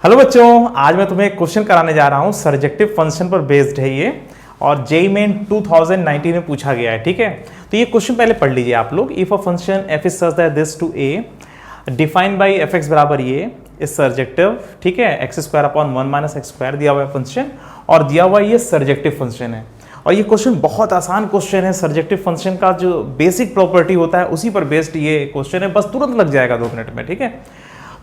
Hello बच्चों, आज मैं तुम्हें एक क्वेश्चन कराने जा रहा हूं। सर्जेक्टिव फंक्शन पर बेस्ड है ये और जेईई मेन 2019 में पूछा गया है। ठीक है, तो ये क्वेश्चन पहले पढ़ लीजिए आप लोग। If a function f is such that this to A defined by f x बराबर ये इज सर्जेक्टिव। ठीक है, x square upon 1 minus x square दिया हुआ है फंक्शन और दिया हुआ ये सर्जेक्टिव फंक्शन है। और ये क्वेश्चन बहुत आसान क्वेश्चन है। सर्जेक्टिव फंक्शन का जो बेसिक प्रॉपर्टी होता है उसी पर बेस्ड ये क्वेश्चन है, बस तुरंत लग जाएगा 2 मिनट में। ठीक है,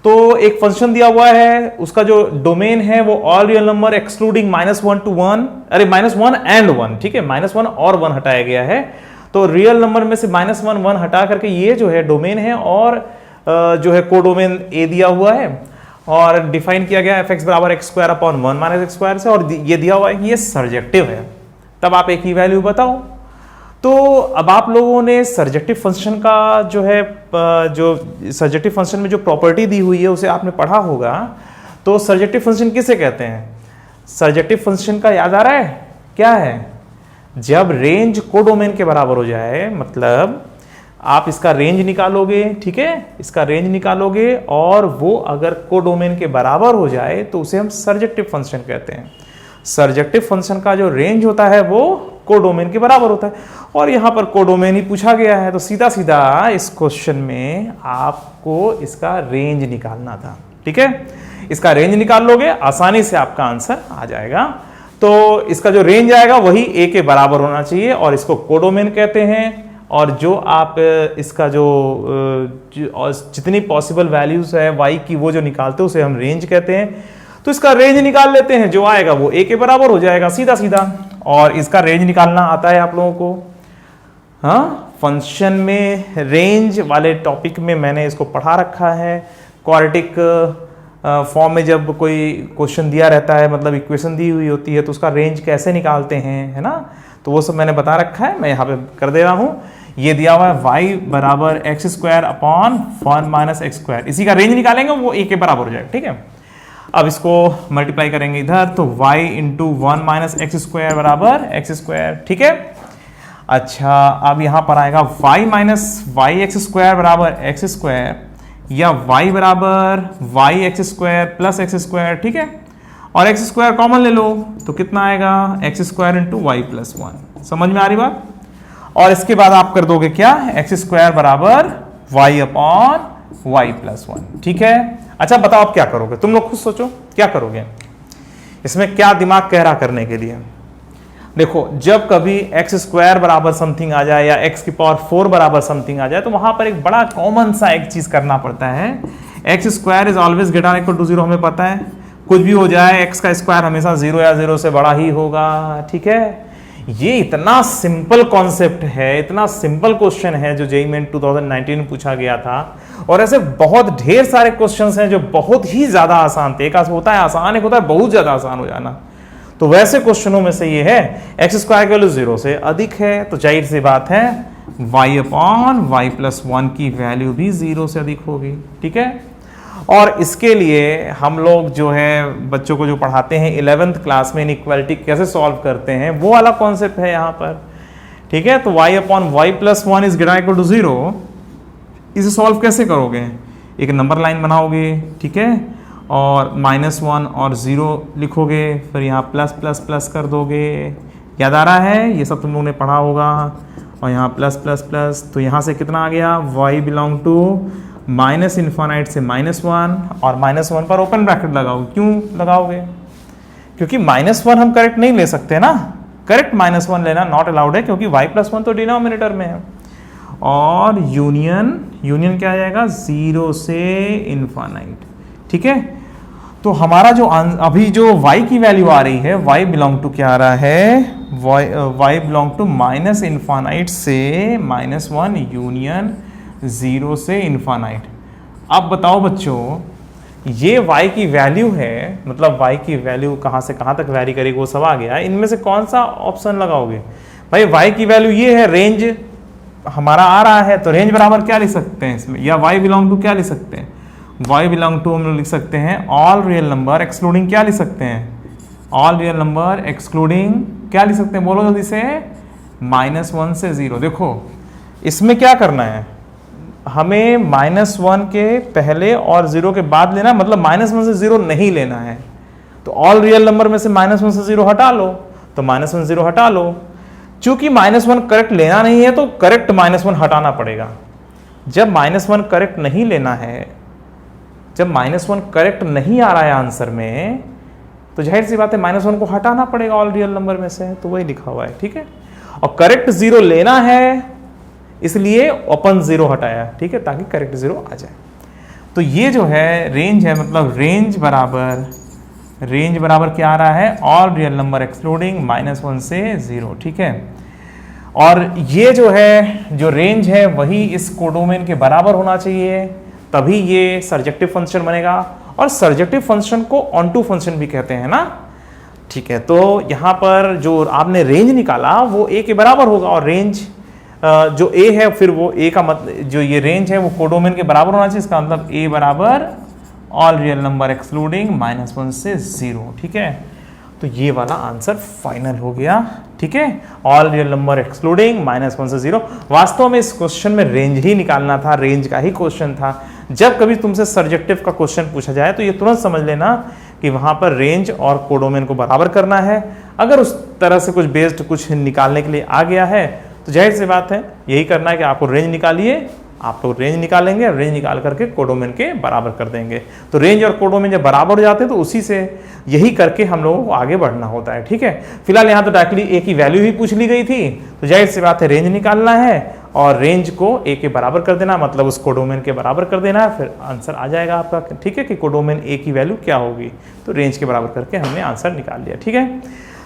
तो एक फंक्शन दिया हुआ है, उसका जो डोमेन है वो all real number excluding -1 to 1, अरे -1 and 1। ठीक है, -1 और 1 हटाया गया है, तो रियल नंबर में से -1 1 हटा करके ये जो है डोमेन है और जो है कोडोमेन ए दिया हुआ है और डिफाइन किया गया एफ एक्स बराबर x square upon 1 minus x square से, और ये दिया हुआ है कि ये सर्जेक्टिव है। तब आप एक ही वैल्यू बताओ। तो अब आप लोगों ने सर्जेक्टिव फंक्शन का जो है जो सर्जेक्टिव फंक्शन में जो प्रॉपर्टी दी हुई है उसे आपने पढ़ा होगा। तो सर्जेक्टिव फंक्शन किसे कहते हैं? सर्जेक्टिव फंक्शन का याद आ रहा है क्या है? जब रेंज कोडोमेन के बराबर हो जाए, मतलब आप इसका रेंज निकालोगे। ठीक है, इसका रेंज निकालोगे और वो अगर कोडोमेन के बराबर हो जाए तो उसे हम सर्जेक्टिव फंक्शन कहते हैं। सर्जेक्टिव फंक्शन का जो रेंज होता है वो कोडोमेन के बराबर होता है और यहां पर कोडोमेन ही पूछा गया है, तो सीधा सीधा इस क्वेश्चन में आपको इसका रेंज निकालना था। ठीक है, इसका रेंज निकाल लोगे, आसानी से आपका आंसर आ जाएगा। तो इसका जो रेंज आएगा वही ए के बराबर होना चाहिए और इसको कोडोमेन कहते हैं। और जो आप इसका जो जितनी पॉसिबल वैल्यूज है वाई की वो जो निकालते हैं उसे हम रेंज कहते हैं। तो इसका रेंज निकाल लेते हैं, जो आएगा वो ए के बराबर हो जाएगा सीधा सीधा। और इसका रेंज निकालना आता है आप लोगों को? हाँ, फंक्शन में रेंज वाले टॉपिक में मैंने इसको पढ़ा रखा है। क्वाड्रेटिक फॉर्म में जब कोई क्वेश्चन दिया रहता है, मतलब इक्वेशन दी हुई होती है, तो उसका रेंज कैसे निकालते हैं, है ना, तो वो सब मैंने बता रखा है। मैं यहाँ पे कर दे रहा हूँ। ये दिया हुआ है y बराबर x square upon 1 minus x square, इसी का रेंज निकालेंगे वो ए के बराबर हो जाएगा। ठीक है, अब इसको मल्टीप्लाई करेंगे इधर, तो y into 1 minus x square बराबर एक्स स्क्वायर। ठीक है, अच्छा अब यहां पर आएगा y minus y x square बराबर एक्स स्क्वायर, या y बराबर y x square plus x square. ठीक है, और एक्स स्क्वायर कॉमन ले लो तो कितना आएगा? X square into y plus 1। समझ में आ रही बात? और इसके बाद आप कर दोगे क्या? एक्स स्क्वायर बराबर वाई अपॉन वाई प्लस 1। ठीक है, अच्छा बताओ आप क्या करोगे? तुम लोग खुद सोचो क्या करोगे इसमें, क्या दिमाग कह रहा करने के लिए। देखो, जब कभी एक्स स्क्वायर बराबर समथिंग आ जाए या एक्स की पावर 4 बराबर समथिंग आ जाए तो वहां पर एक बड़ा कॉमन सा एक चीज करना पड़ता है। X square is always greater equal to 0, हमें पता है। कुछ भी हो जाए एक्स का स्क्वायर हमेशा 0 या 0 से बड़ा ही होगा। ठीक है, ये इतना सिंपल कॉन्सेप्ट है, इतना सिंपल क्वेश्चन है जो जेईई मेन 2019 में पूछा गया था। और ऐसे बहुत ढेर सारे क्वेश्चंस हैं जो बहुत ही ज्यादा आसान थे। एक होता है आसान, एक होता है बहुत ज्यादा आसान हो जाना। तो वैसे क्वेश्चनों में से ये है। एक्स स्क्वायर की वैल्यू 0 से अधिक है तो जाहिर सी बात है y अपॉन वाई प्लस 1 की वैल्यू भी 0 से अधिक होगी। ठीक है, और इसके लिए हम लोग जो है बच्चों को जो पढ़ाते हैं 11th क्लास में इनइक्वालिटी कैसे सॉल्व करते हैं वो वाला कॉन्सेप्ट है यहाँ पर। ठीक है, तो y upon y plus 1 is greater equal to 0, इसे सॉल्व कैसे करोगे? एक नंबर लाइन बनाओगे। ठीक है, और -1 और 0 लिखोगे, फिर यहाँ प्लस प्लस प्लस कर दोगे। याद आ रहा है? ये सब तुम लोगों ने पढ़ा होगा। और यहाँ प्लस प्लस प्लस, तो यहाँ से कितना आ गया? y belong to minus infinite से -1 और -1 पर ओपन ब्रैकेट लगाओ। क्यों लगाओगे? क्योंकि -1 हम करेक्ट नहीं ले सकते ना, करेक्ट -1 लेना नॉट अलाउड है, क्योंकि y प्लस 1 तो डिनोमिनेटर में है। और यूनियन क्या आ जाएगा? 0 से इन्फानाइट। ठीक है, तो हमारा जो अभी जो y की वैल्यू आ रही है, y बिलोंग टू क्या आ रहा है? y belong to minus infinite से -1 यूनियन 0 से इन्फानाइट। अब बताओ बच्चों, ये y की वैल्यू है, मतलब y की वैल्यू कहाँ से कहाँ तक वैरी करेगी वो सब आ गया। इनमें से कौन सा ऑप्शन लगाओगे? भाई y की वैल्यू ये है, रेंज हमारा आ रहा है, तो रेंज बराबर क्या लिख सकते हैं इसमें? या y बिलोंग टू क्या लिख सकते हैं? y बिलोंग टू हम लोग लिख सकते हैं ऑल रियल नंबर एक्सक्लूडिंग क्या लिख सकते हैं? ऑल रियल नंबर एक्सक्लूडिंग क्या लिख सकते हैं? बोलो जल्दी से। -1 से 0। देखो इसमें क्या करना है, हमें -1 के पहले और 0 के बाद लेना, मतलब -1 से 0 नहीं लेना है। तो ऑल रियल नंबर में से -1 से 0 हटा लो, तो -1 0 हटा लो। चूंकि -1 करेक्ट लेना नहीं है तो करेक्ट -1 हटाना पड़ेगा। जब -1 करेक्ट नहीं लेना है, जब -1 करेक्ट नहीं आ रहा है आंसर में, तो जाहिर सी बात है -1 को हटाना पड़ेगा ऑल रियल नंबर में से, तो वही लिखा हुआ है, ठीक है। और करेक्ट 0 लेना है, इसलिए अपन 0 हटाया, ठीक है, ताकि करेक्ट 0 आ जाए। तो ये जो है रेंज है, मतलब रेंज बराबर क्या आ रहा है, ऑल रियल नंबर एक्सक्लूडिंग -1 से 0, ठीक है। और ये जो है, जो रेंज है वही इस कोडोमेन के बराबर होना चाहिए, तभी ये सर्जेक्टिव फंक्शन बनेगा। और सर्जेक्टिव फंक्शन को ऑनटू फंक्शन भी कहते हैं ना, ठीक है। तो यहाँ पर जो आपने रेंज निकाला वो a के बराबर होगा, और रेंज जो a है फिर वो a का मतलब, जो ये रेंज है वो कोडोमेन के बराबर होना चाहिए। इसका मतलब a बराबर ऑल रियल नंबर एक्सक्लूडिंग -1 से 0, ठीक है। तो ये वाला आंसर फाइनल हो गया, ठीक है, ऑल रियल नंबर एक्सक्लूडिंग -1 से 0। वास्तव में इस क्वेश्चन में रेंज ही निकालना था, रेंज का ही क्वेश्चन था। जब कभी तुमसे सर्जेक्टिव का क्वेश्चन पूछा जाए तो ये तुरंत समझ लेना कि वहां पर रेंज और कोडोमेन को बराबर करना है। अगर उस तरह से कुछ बेस्ड कुछ निकालने के लिए आ गया है तो जाहिर सी बात है यही करना है कि आपको रेंज निकालिए, आप लोग रेंज निकालेंगे, रेंज निकाल करके कोडोमेन के बराबर कर देंगे। तो रेंज और कोडोमेन जब बराबर हो जाते हैं तो उसी से यही करके हम लोगों को आगे बढ़ना होता है, ठीक है। फिलहाल यहाँ तो डायरेक्टली a की वैल्यू ही पूछ ली गई थी, तो जाहिर सी बात है रेंज निकालना है और रेंज को a के बराबर कर देना, मतलब उस कोडोमेन के बराबर कर देना, फिर आंसर आ जाएगा आपका, ठीक है, कि कोडोमेन a की वैल्यू क्या होगी। तो रेंज के बराबर करके हमने आंसर निकाल लिया, ठीक है।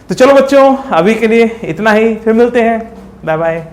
तो चलो बच्चों, अभी के लिए इतना ही, फिर मिलते हैं, बाय बाय।